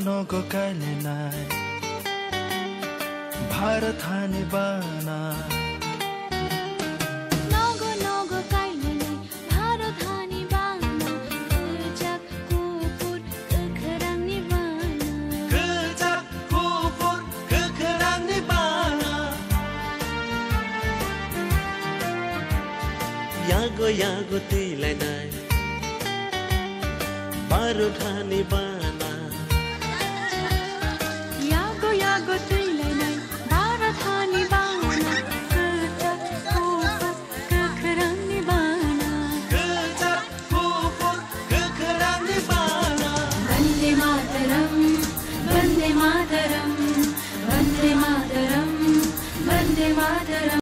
नगो काले नाय भारत हाने बाना नगो काले नाय भारत हाने बाना kejak kufur kekerang nirvana kejak kufur kekerang nirvana yago tilai nai Bharat हाने बाना Yago tilai nai भारत हाने बाना kejak kufur kekerang nirvana kejak kufur kekerang nirvana Vande Mataram Vande Mataram Vande Mataram Vande Mataram